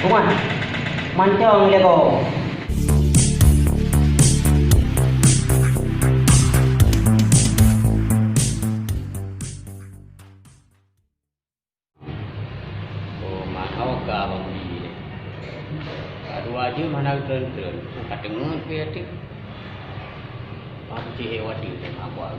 Kuman, mancang lego. Oh, mahal ke abang ni? Aduh aja mana turun-turun. Kat dengar ke hati. Panci hewan di tengah buat.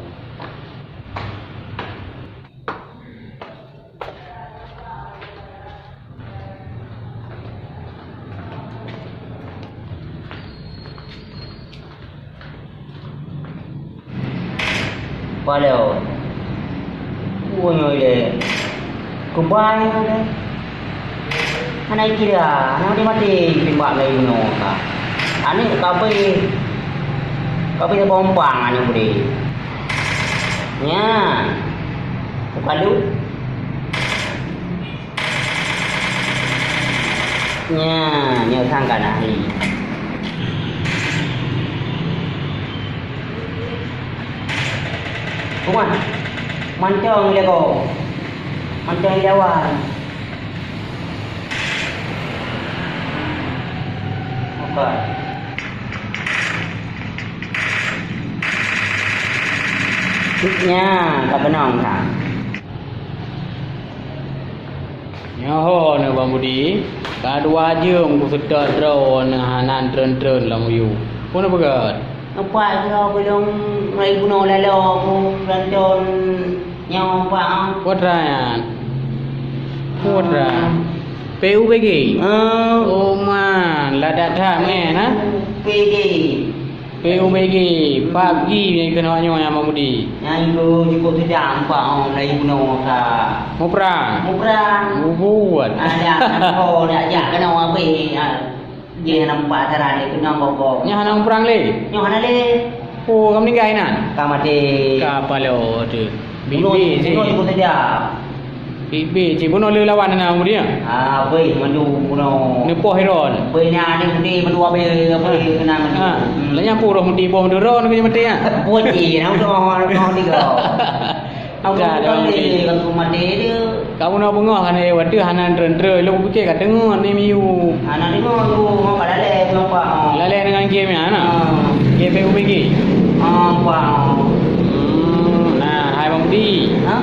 Walau, punya ile, kubai ile. Anak kira, anak dia mati timbak lagi no ka. Ani kapai dia pompang ani budi. Nya, palu. Nya sangka nahi. Kuman, mancang lego. Mancang jawan. Apa? Nya, tak benang tak. Nyaho ni Bang Budi. Kadu aja mu sedar drone hanan drone lah mu yu. Pun apa kat? Nampak kalau belum mai guna lalu ranton nyawa pak. Kuadran. PUBG. Oh man, ladat dah na. PG. PUBG, PUBG ni kena nyawa yang Bang Budi. Yang itu cukup tidak pak lai guna ka. Mau perang. Mau buat. Ada nampak nak jak kena apa dia nampak cara dia kena bobok. Nya hanang perang le. Nyo hana le. Oh, kamu ni gay nan. Kamade. Kapalo tu. Bunuh cukup tidak. Bibi ci bunuh le lawan na mu dia. Bơi mandu bunuh. Ni poh heron. Bơi na ni mudi mandu apa kena mandu. Lah nya puro mudi bom de ron ke mati ah. Puji nang no ni go. Aku kan ni aku mati dia. Kamu nak bengah kan wadu hanan dren-dren lu fikir kat dengar ni miu. Anak ni tu mau pada le nampak. Lale dengan game ya nak. Game PUBG. Wow. Nah, hai Bang Budi. Ha?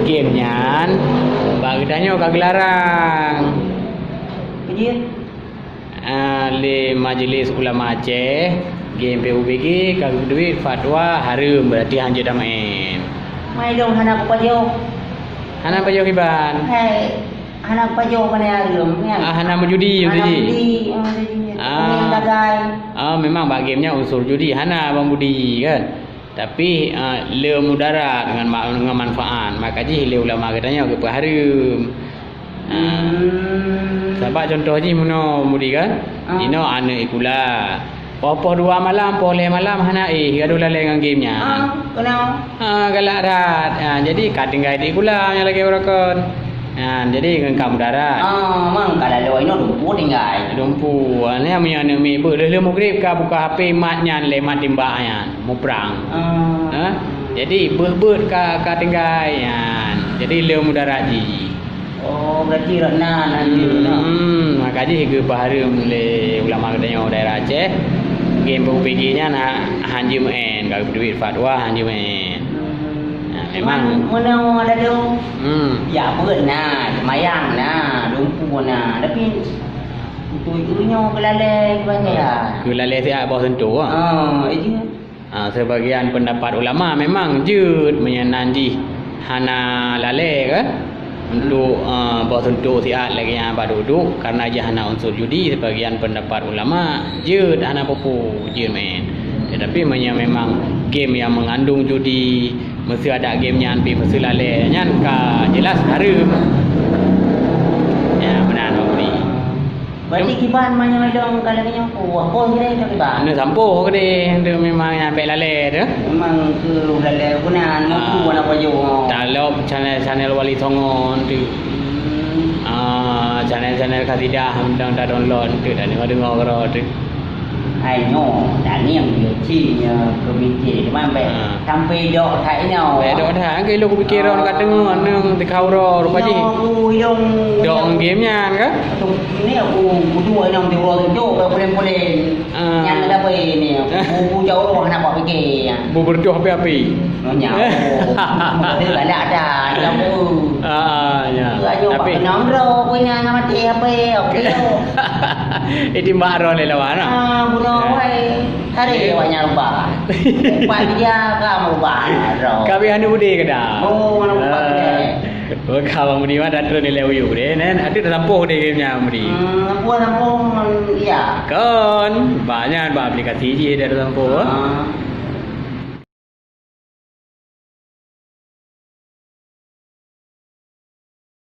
Game nyan bagi danyo kag larang. Kejian. Le Majlis Ulama Aceh game PUBG kag duit fatwa harum berarti hanje dah main. Mai dong anak pajo. Hana pajo kiban. Hai. Anak pajo mana arum kan? Hana berjudi judi. Dagai. Memang bak gamenya unsur judi hana Bang Budi kan. Tapi le mudarat dengan manfaat. Makaji le ulama katanya ke harum. Sebab contoh ni muno Budi kan. Dino ane ikula. Popo 2 malam, poleh malam hana gaduh lalai dengan gamenya. Kenal. Galak rat. Jadi katinggai di kula yang lagi berakon. Jadi dengan kamu darat. Mang kalau lo ini dumpu tinggal. Dumpu. Ni amnya ni mi ber le magrib ka buka HP mat nyan le mat timbak yan. Mu perang. Jadi ber ka tinggai yan. Jadi le mudarat ji. Oh, berarti rana nanti. Makanya ke baharum le ulama katanya daerah Aceh. Game PUBG-nya nak hanji main, kalau duit fatwa hanji main. Memang mana ada tu. Ya pun semayang dumpu tapi itu kelalai banyak ya. Kelalai siap bawah sentuh itu. Sebagian pendapat ulama memang jud menyenanji hana lalai kan. Untuk bawah sentuh siap lagi yang duduk karena dia hana unsur judi. Sebagian pendapat ulama jud hana popo jud main. Tetapi memang game yang mengandung judi mesti ada game yang mesti lalai nyan ka jelas harum. Ya benar Budi. Berarti kiban mana dong kalau kena apa kira itu kiban. Anu sampo ke dia memang sampai lalai tu. Memang ke lalai punan mampu apa jo. Kalau channel Wali Songon tu. Channel khasidah undang dah download tu dah dengar karo tu. nyo daniang chi komite sampai sampai dok thai nau Dok dah ke lu pikir orang kat tengah nang te kau ro rupa ji. Dok game nya kan? Ni aku dua nang di luar tu boleh yang ada apa ni aku jauh orang nak buat fikir Bu berdoa api-api. Nyaw. Dia ada kamu. Ya. Tapi nombor punya mati apa okey. Itu mak ro le lawan. Buno wai hari banyak ubah. Upah dia kamu ubah ro. Kami anu budi ke dah. Oh, mana ubah dia. Kalau mudi mah dah terus nilai uyu deh, nen. Ada tampoh deh gamenya mudi. Lampu ya. Kan banyak aplikasi je dah tampoh.